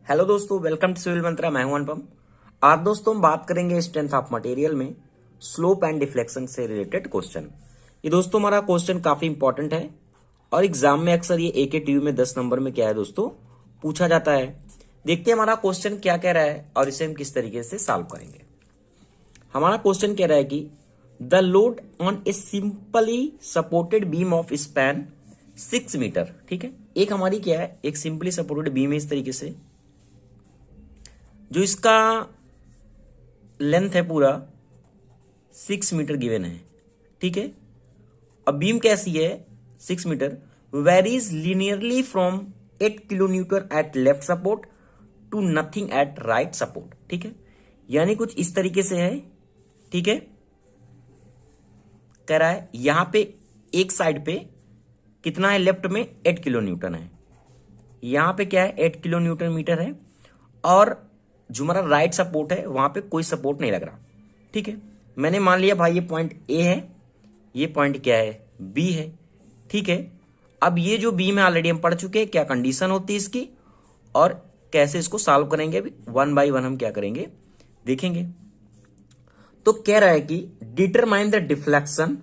Hello दोस्तों, welcome to civil मंत्रा। मैं हूं अनुपम। आज दोस्तों हम बात करेंगे स्ट्रेंथ ऑफ मटेरियल में स्लोप एंड डिफ्लेक्शन से रिलेटेड क्वेश्चन। ये दोस्तों हमारा क्वेश्चन काफी इंपॉर्टेंट है और एग्जाम में अक्सर ये एक ट्यू में 10 नंबर में क्या है दोस्तों पूछा जाता है। देखते हैं हमारा क्वेश्चन क्या कह रहा है और इसे हम किस तरीके से सॉल्व करेंगे। हमारा क्वेश्चन कह रहा है कि the load on a simply supported beam of span 6 metre. ठीक है, एक हमारी क्या है, एक सिंपली सपोर्टेड बीम है इस तरीके से, जो इसका लेंथ है पूरा 6 मीटर गिवन है। ठीक है, अब बीम कैसी है 6 metre, varies linearly from 8 kilonewton at left support to nothing at right support. ठीक है, यानी कुछ इस तरीके से है। ठीक है, कह रहा है यहां पे एक साइड पे कितना है, लेफ्ट में 8 किलो न्यूटन है, यहां पे क्या है 8 किलो न्यूटन मीटर है, और जो हमारा राइट सपोर्ट है वहां पे कोई सपोर्ट नहीं लग रहा। ठीक है, मैंने मान लिया भाई ये पॉइंट ए है, ये पॉइंट क्या है बी है। ठीक है, अब ये जो बीम है ऑलरेडी हम पढ़ चुके हैं क्या कंडीशन होती है इसकी और कैसे इसको सॉल्व करेंगे, अभी वन बाय वन हम क्या करेंगे देखेंगे। तो कह रहा है कि determine the deflection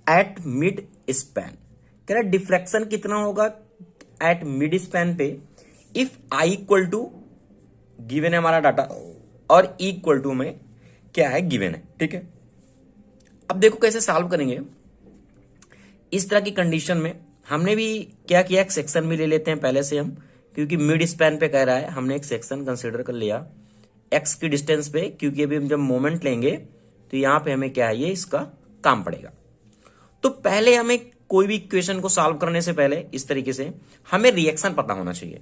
at mid span. कह रहा है डिफ्लेक्शन कितना होगा एट मिड स्पैन पे if I equal to given है हमारा डाटा और इक्वल टू में क्या है गिवन है। ठीक है, अब देखो कैसे सॉल्व करेंगे। इस तरह की कंडीशन में हमने भी क्या किया, एक सेक्शन भी ले लेते हैं पहले से हम, क्योंकि मिड स्पैन पे कह रहा है, हमने एक सेक्शन कंसीडर कर लिया एक्स की डिस्टेंस पे, क्योंकि अभी हम जब मोमेंट लेंगे तो यहां पे हमें क्या है ये इसका काम पड़ेगा। तो पहले हमें कोई भी इक्वेशन को सॉल्व करने से पहले इस तरीके से हमें रिएक्शन पता होना चाहिए।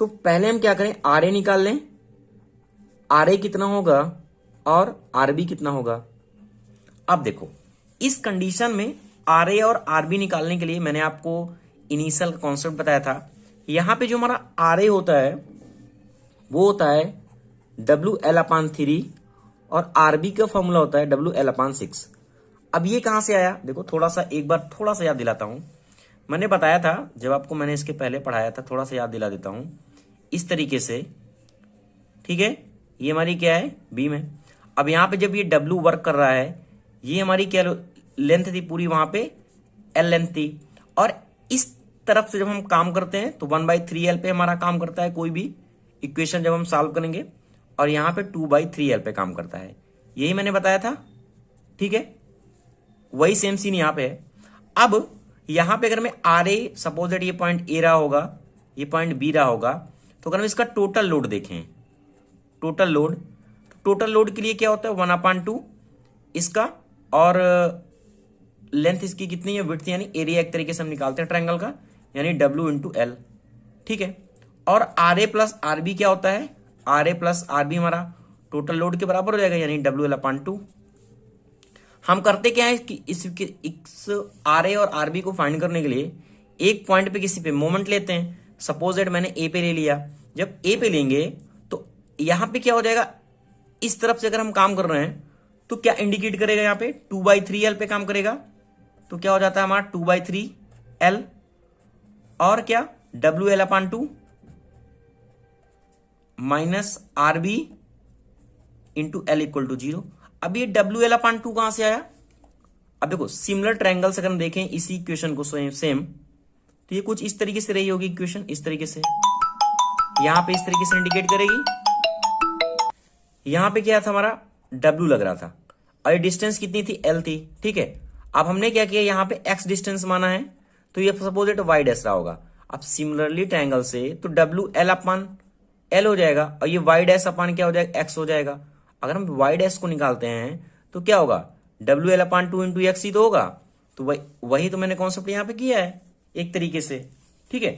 तो पहले हम क्या करें, आर ए निकाल लें, आर ए कितना होगा और आर बी कितना होगा। अब देखो इस कंडीशन में आर ए और आर बी निकालने के लिए मैंने आपको इनिशियल कॉन्सेप्ट बताया था। यहां पे जो हमारा आर ए होता है वो होता है WL/3 और आर बी का फॉर्मूला होता है WL/6। अब ये कहां से आया देखो, थोड़ा सा एक बार थोड़ा सा याद दिलाता हूं। मैंने बताया था जब आपको मैंने इसके पहले पढ़ाया था, थोड़ा सा याद दिला देता हूं इस तरीके से। ठीक है, ये हमारी क्या है बीम है। अब यहां पे जब ये W वर्क कर रहा है, ये हमारी क्या लेंथ थी पूरी, वहां पे L लेंथ थी, और इस तरफ से जब हम काम करते हैं तो 1/3L पे हमारा काम करता है कोई भी इक्वेशन जब हम सॉल्व करेंगे, और यहां पे 2/3L पे काम करता है, यही मैंने बताया था। ठीक है, वही सेम सीन यहां पे है। अब यहां पे अगर मैं आर ए सपोज दैट ये पॉइंट ए रहा होगा, ये पॉइंट बी रहा होगा, तो अगर हम इसका टोटल लोड देखें, टोटल लोड के लिए क्या होता है 1/2 इसका, और लेंथ इसकी कितनी है विड्थ, यानी एरिया एक तरीके से हम निकालते हैं ट्रायंगल का, यानी W/L। ठीक है, और R A plus R B क्या होता है, R A plus R B हमारा टोटल लोड के बराबर हो जाएगा, यानी WL/2। हम करते क्या है कि इस आर ए और आर बी को फाइंड करने के लिए एक पॉइंट पे किसी पे मोमेंट लेते हैं। सपोज दैट मैंने ए पे ले लिया, जब ए पे लेंगे तो यहां पे क्या हो जाएगा, इस तरफ से अगर हम काम कर रहे हैं तो क्या इंडिकेट करेगा, यहां पे 2/3L पे काम करेगा, तो क्या हो जाता है हमारा 2/3L, और क्या WL/2 minus R B into L equal to 0। अब ये WL/2 कहां से आया, अब देखो सिमिलर ट्रायंगल से अगर हम देखें इसी इक्वेशन को सेम, तो ये कुछ इस तरीके से रही होगी इक्वेशन, इस तरीके से यहां पे इस तरीके से इंडिकेट करेगी। यहां पे क्या था हमारा W लग रहा था, और ये डिस्टेंस कितनी थी L थी। ठीक है, अब हमने क्या किया, यहां पे X डिस्टेंस माना है, तो ये सपोज इट Y डैश रहा होगा। अब सिमिलरली ट्रायंगल से तो WL/L हो जाएगा, और ये Y डैश अपन क्या हो जाएगा X हो जाएगा। अगर हम Y डैश को निकालते हैं तो क्या होगा WL/2 इंटू X ही तो होगा। तो वही तो मैंने कॉन्सेप्ट यहां पे किया है एक तरीके से। ठीक है,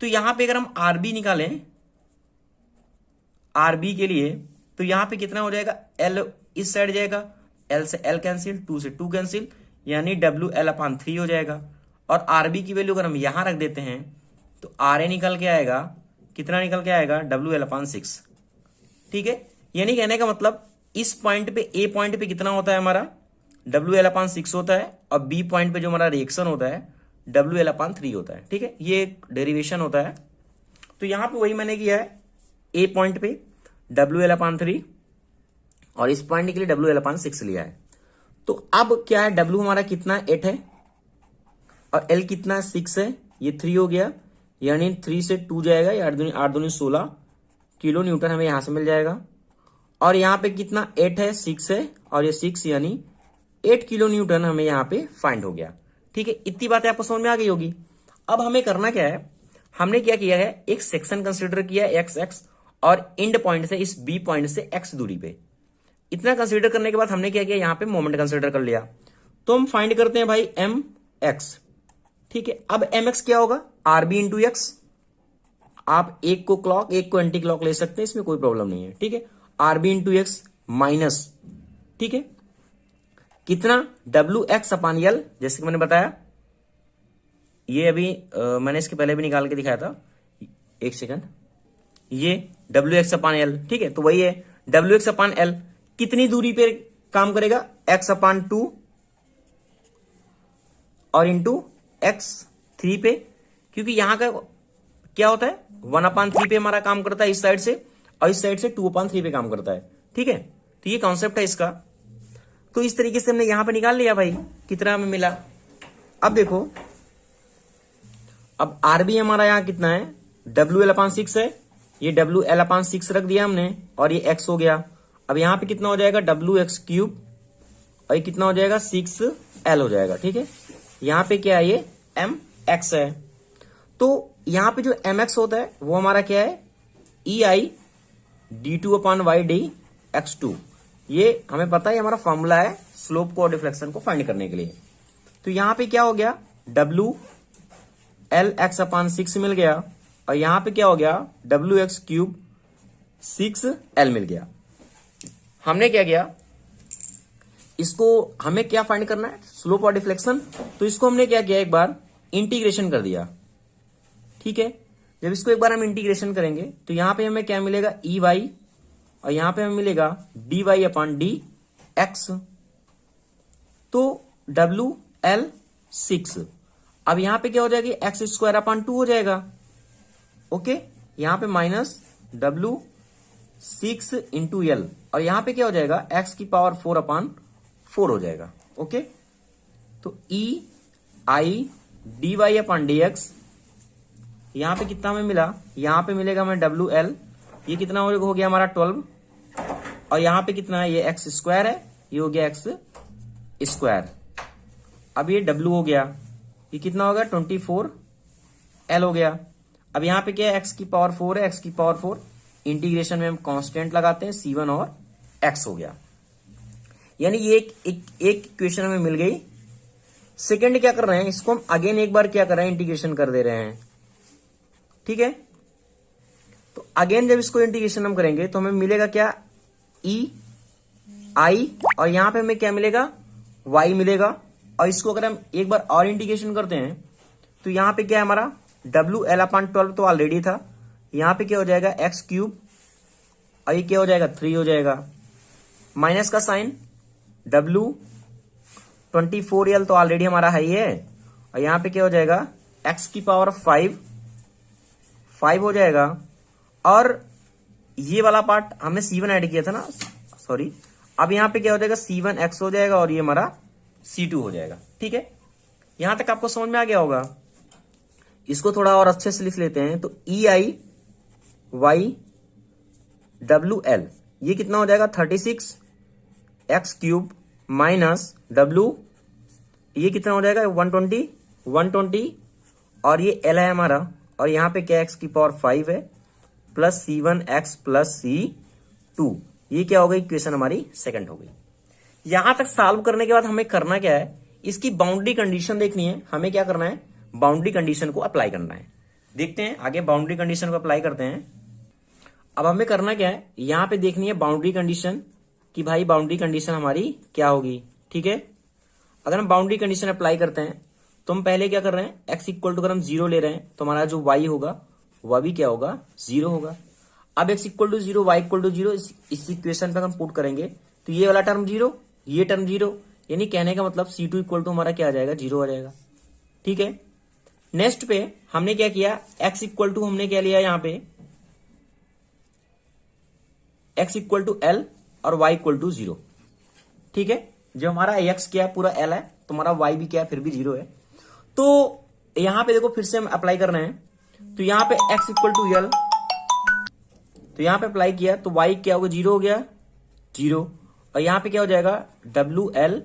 तो यहां पे अगर हम RB निकालें, RB के लिए, तो यहां पे कितना हो जाएगा, L इस साइड जाएगा, L से L कैंसिल, 2 से 2 कैंसिल, यानी WL/3 हो जाएगा। और RB की वैल्यू अगर हम यहां रख देते हैं तो RA निकल के आएगा, कितना निकल के आएगा WL/6। ठीक है, यानी कहने का मतलब इस पॉइंट पे ए पॉइंट पे कितना होता है हमारा WL/6 होता है, और बी पॉइंट पे जो हमारा रिएक्शन होता है WL/3 होता है। ठीक है, ये एक डेरिवेशन होता है। तो यहां पे वही मैंने किया है, ए पॉइंट पे WL/3 और इस पॉइंट के लिए WL/6 लिया है। तो अब क्या है, W हमारा कितना 8 है और L कितना 6 है, ये 3 हो गया, यानी 3 से 2 जाएगा, ये 8 दूनी 16 किलो न्यूटन हमें यहां से मिल जाएगा। और यहाँ पे कितना 8 है, 6 है और ये 6 यानी 8 किलो न्यूटन हमें यहाँ पे फाइंड हो गया। ठीक है, इतनी बातें आपको समझ में आ गई होगी। अब हमें करना क्या है, हमने क्या किया है, एक सेक्शन कंसिडर किया x और एंड पॉइंट से इस B पॉइंट से x दूरी पे। इतना कंसिडर करने के बाद हमने क्या किया, यहाँ पे मोमेंट कंसिडर कर लिया। तो हम फाइंड करते हैं भाई mx। ठीक है, अब mx क्या होगा, RB इंटू एक्स। आप एक को क्लॉक एक को एंटी क्लॉक ले सकते हैं, इसमें कोई प्रॉब्लम नहीं है। ठीक है, RB इंटू एक्स माइनस, ठीक है, कितना WX/L, जैसे कि मैंने बताया, ये अभी मैंने इसके पहले भी निकाल के दिखाया था, एक सेकंड, ये WX/L। ठीक है, तो वही है WX/L कितनी दूरी पे काम करेगा, x/2 और इंटू x3 पे, क्योंकि यहां का क्या होता है 1/3 पे हमारा काम करता है इस साइड से, और इस साइड से 2/3 पे काम करता है। ठीक है, तो ये कॉन्सेप्ट है इसका। तो इस तरीके से हमने यहां पे निकाल लिया भाई, कितना हमें मिला। अब देखो, अब RB हमारा यहां कितना है, WL/6 है, ये WL/6 रख दिया हमने और ये x हो गया। अब यहां पे कितना हो जाएगा, WX³ और ये कितना हो जाएगा 6L हो जाएगा। ठीक है, यहां पे क्या है, ये mx है। तो यहां पे जो mx होता है वो हमारा क्या है, EI d2/y/dx2। ये हमें पता है, हमारा फॉर्मूला है स्लोप को और डिफ्लेक्शन को फाइंड करने के लिए। तो यहां पे क्या हो गया, WLx/6 मिल गया और यहां पे क्या हो गया, WX³ 6L मिल गया। हमने क्या किया, इसको हमें क्या फाइंड करना है, स्लोप और डिफ्लेक्शन। तो इसको हमने क्या किया, एक बार इंटीग्रेशन कर दिया। ठीक है, जब इसको एक बार हम इंटीग्रेशन करेंगे तो यहां पे हमें क्या मिलेगा, EY और यहां पे हमें मिलेगा dy/dx। तो WL6, अब यहां पे क्या हो जाएगी, x² हो जाएगा। ओके, यहां पे माइनस W6 इंटू L और यहां पे क्या हो जाएगा, x⁴/4 हो जाएगा। ओके, तो EI dy/dx यहां पे कितना हमें मिला, यहां पे मिलेगा हमें WL, ये कितना हो गया हमारा 12 और यहां पे कितना है, ये x² है, ये हो गया x²। अब ये W हो गया, ये कितना हो गया 24L हो गया। अब यहां पे क्या है, x⁴ है, x⁴ इंटीग्रेशन में हम कांस्टेंट लगाते हैं, C1 और x हो गया। यानी ये एक इक्वेशन हमें मिल गई। सेकंड क्या कर रहे हैं, इसको हम अगेन एक बार क्या कर रहे हैं, इंटीग्रेशन कर दे रहे हैं। ठीक है, तो अगेन जब इसको इंटीग्रेशन हम करेंगे तो हमें मिलेगा क्या, EI और यहां पे हमें क्या मिलेगा, Y मिलेगा। और इसको अगर हम एक बार और इंटीग्रेशन करते हैं तो यहां पे क्या है, हमारा WL/12 तो ऑलरेडी था, यहां पे क्या हो जाएगा x³ और ये क्या हो जाएगा 3 हो जाएगा, माइनस का साइन, W24L तो ऑलरेडी हमारा है ही है, और यहां पे क्या हो जाएगा x⁵ 5 हो जाएगा। और ये वाला पार्ट हमने C1 ऐड किया था ना, सॉरी, अब यहां पे क्या हो जाएगा, C1x हो जाएगा और ये हमारा C2 हो जाएगा। ठीक है, यहां तक आपको समझ में आ गया होगा। इसको थोड़ा और अच्छे से लिख लेते हैं, तो EI y/WL ये कितना हो जाएगा 36 x³ माइनस W, ये कितना हो जाएगा 120 और ये L है हमारा, और यहां पे क्या x⁵ है प्लस C1x प्लस C2। ये क्या हो गई, इक्वेशन हमारी सेकंड हो गई। यहां तक सॉल्व करने के बाद हमें करना क्या है, इसकी बाउंड्री कंडीशन देखनी है। हमें क्या करना है, बाउंड्री कंडीशन को अप्लाई करना है। देखते हैं आगे, बाउंड्री कंडीशन को अप्लाई करते हैं। अब हमें करना क्या है, यहां पे देखनी है बाउंड्री कंडीशन कि भाई बाउंड्री कंडीशन हमारी क्या होगी। ठीक है, अगर हम बाउंड्री कंडीशन अप्लाई करते हैं तो हम पहले क्या कर रहे हैं, x इक्वल टू अगर हम 0 ले रहे हैं तो हमारा जो y होगा वह भी क्या होगा, 0 होगा। अब x equal to 0, y equal to 0 इस इक्वेशन पे हम पुट करेंगे तो ये वाला टर्म 0, ये टर्म 0, यानी कहने का मतलब C2 इक्वल टू हमारा क्या आ जाएगा, 0 आ जाएगा। ठीक है, नेक्स्ट पे हमने क्या किया, x इक्वल टू हमने क्या लिया, यहाँ पे x इक्वल टू एल और y इक्वल टू 0। ठीक है, जो हमारा x क्या है पूरा l है, तो हमारा y भी क्या है फिर भी 0 है। तो यहां पे देखो फिर से हम अप्लाई कर रहे हैं, तो यहां पे x इक्वल टू एल, तो यहां पे अप्लाई किया तो y क्या होगा 0 हो गया 0, और यहां पे क्या हो जाएगा डब्ल्यू एल,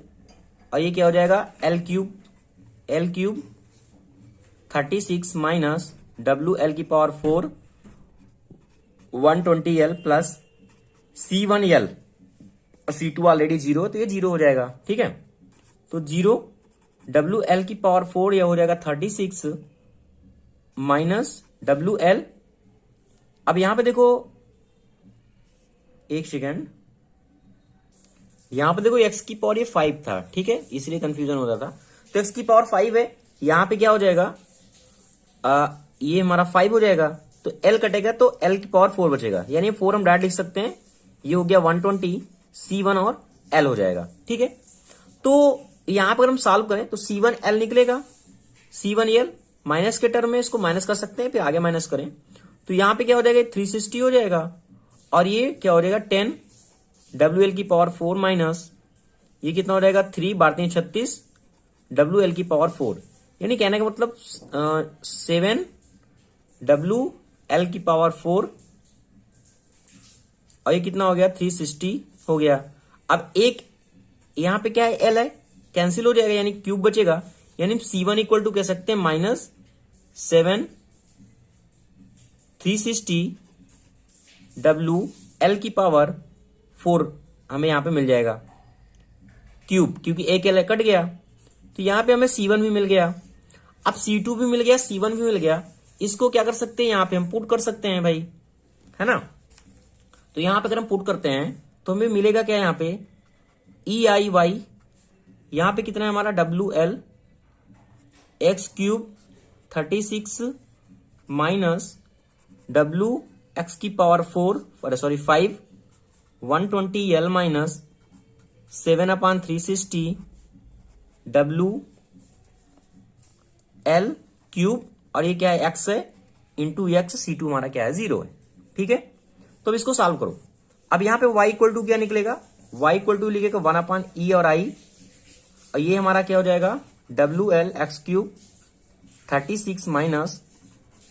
और ये क्या हो जाएगा L cube 36 minus W L की power 4 120 L plus C1 L और C2 ऑलरेडी 0, तो ये 0 हो जाएगा। ठीक है, तो 0 डब्ल्यू एल की पावर 4 यह हो जाएगा 36 माइनस डब्ल्यू एल। अब यहां पे देखो एक सेकेंड, यहां पे देखो x की पावर ये 5 था, ठीक है, इसलिए कंफ्यूजन होता था। तो x की पावर 5 है, यहां पे क्या हो जाएगा ये हमारा 5 हो जाएगा, तो l कटेगा तो l की पावर 4 बचेगा, यानी 4 हम डायरेक्ट लिख सकते हैं, ये हो गया 120 C1 और l हो जाएगा। ठीक है, तो यहां पर हम सॉल्व करें तो C1 L निकलेगा, C1 L माइनस के टर्म में इसको माइनस कर सकते हैं, फिर आगे माइनस करें तो यहां पे क्या हो जाएगा 360 हो जाएगा, और ये क्या हो जाएगा 10 WL की पावर 4 माइनस ये कितना हो जाएगा 3 12 36 WL की पावर 4, यानी कहने का मतलब 7 WL की पावर 4, और ये कितना हो गया 360 हो गया। अब एक यहां पे क्या है L है, कैंसिल हो जाएगा यानी क्यूब बचेगा, यानी C1 इक्वल टू कह सकते हैं माइनस 7 360 WL की पावर 4 हमें यहां पे मिल जाएगा क्यूब, क्योंकि एक L कट गया, तो यहां पे हमें C1 भी मिल गया। अब C2 भी मिल गया, C1 भी मिल गया, इसको क्या कर सकते हैं यहां पे हम पुट कर सकते हैं भाई, है ना। तो यहां पे अगर हम पुट करते हैं तो हमें मिलेगा क्या यहां पे EIY, यहां पे कितना है हमारा WL x cube 36 minus WX की power 4 sorry 5 120 L minus 7/360 WL cube, और ये क्या है x है इंटू एक्स, C2 हमारा क्या है 0 है। ठीक है, तो अब इसको सॉल्व करो। अब यहां पे y इक्वल टू क्या निकलेगा, y इक्वल टू लिखेगा 1/e और i, और ये हमारा क्या हो जाएगा WL x cube 36 minus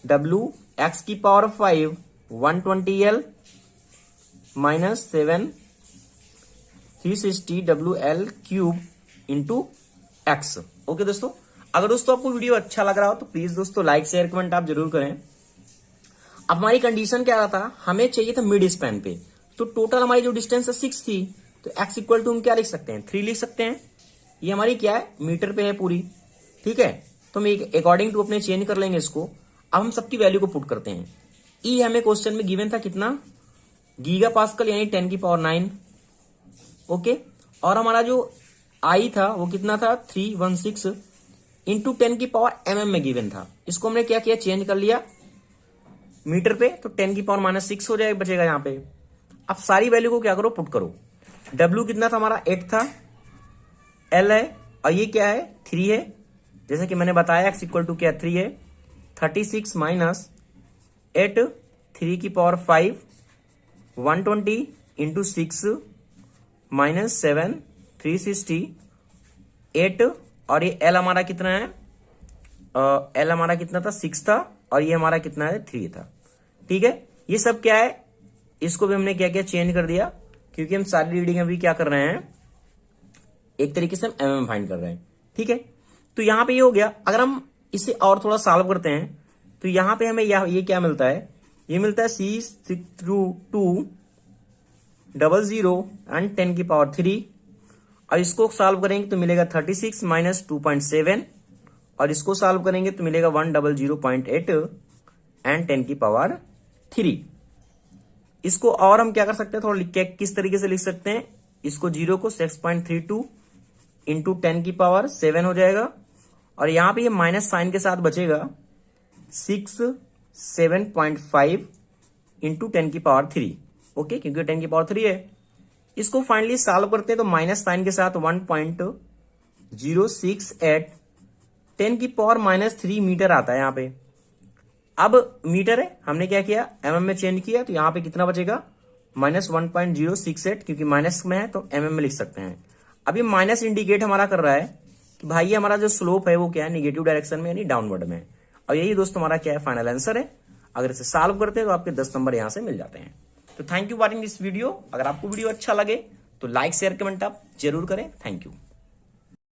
WX की power 5 120 L minus 7 360 WL cube into x। Okay दोस्तों, अगर दोस्तों आपको वीडियो अच्छा लग रहा हो तो प्लीज दोस्तों लाइक शेयर कमेंट आप जरूर करें। अब हमारी कंडीशन क्या था, हमें चाहिए था मिड स्पैन पे, तो टोटल हमारी जो डिस्टेंस है 6 थी, तो x इक्वल टू हम क्या लिख सकते हैं 3 लिख सकते हैं, ये हमारी क्या है मीटर पे है पूरी। ठीक है, तो हम अकॉर्डिंग टू अपने चेंज कर लेंगे इसको। अब हम सबकी वैल्यू को पुट करते हैं। ई हमें क्वेश्चन में गिवन था कितना गीगा पास्कल यानी 10 की पावर 9। ओके, और हमारा जो आई था वो कितना था 316 इंटू 10 की पावर mm में गिवन था, इसको हमने क्या किया चेंज कर लिया मीटर पे, तो 10 की पावर -6 हो जाएगा बचेगा यहाँ पे। अब सारी वैल्यू को क्या करो पुट करो, W कितना था हमारा 8 था, L है, और ये क्या है 3 है, जैसे कि मैंने बताया x इक्वल टू क्या 3 है, 36 माइनस 8 3 की पावर 5 120 इंटू 6 माइनस 7 360 8, और ये L हमारा कितना है L हमारा कितना था 6 था, और ये हमारा कितना है 3 था। ठीक है, ये सब क्या है, इसको भी हमने क्या किया चेंज कर दिया, क्योंकि हम सारी रीडिंग अभी क्या कर रहे हैं एक तरीके से हम mm फाइंड कर रहे हैं। ठीक है, तो यहां पे ये हो गया। अगर हम इसे और थोड़ा सॉल्व करते हैं तो यहां पे हमें ये क्या मिलता है, ये मिलता है C2 00 एंड 10 की पावर 3, और इसको सॉल्व करेंगे तो मिलेगा 36 माइनस 2.7, और इसको सॉल्व करेंगे तो मिलेगा 100.8 एंड 10 की पावर 3। इसको और हम क्या कर सकते हैं थोड़ा लिख के किस तरीके से लिख सकते हैं, इसको 0 को 6.32 इंटू 10 की पावर 7 हो जाएगा, और यहां पे ये माइनस साइन के साथ बचेगा 7.5 इंटू 10 की पावर 3। ओके, क्योंकि 10 की पावर 3 है। इसको फाइनली सॉल्व करते हैं तो माइनस साइन के साथ 1.068 10 की पावर -3 मीटर आता है यहाँ पे। अब मीटर है, हमने क्या किया mm में चेंज किया, तो यहां पे कितना बचेगा -1.068, क्योंकि माइनस में है तो mm में लिख सकते हैं। अब ये माइनस इंडिकेट हमारा कर रहा है कि भाई हमारा जो स्लोप है वो क्या है, निगेटिव डायरेक्शन में यानी डाउनवर्ड में। और यही दोस्तों हमारा क्या है, फाइनल आंसर है। अगर इसे सॉल्व करते हैं तो आपके 10 नंबर यहां से मिल जाते हैं। तो thank you watching this video. अगर आपको वीडियो अच्छा लगे तो लाइक शेयर कमेंट आप जरूर करें। Thank you.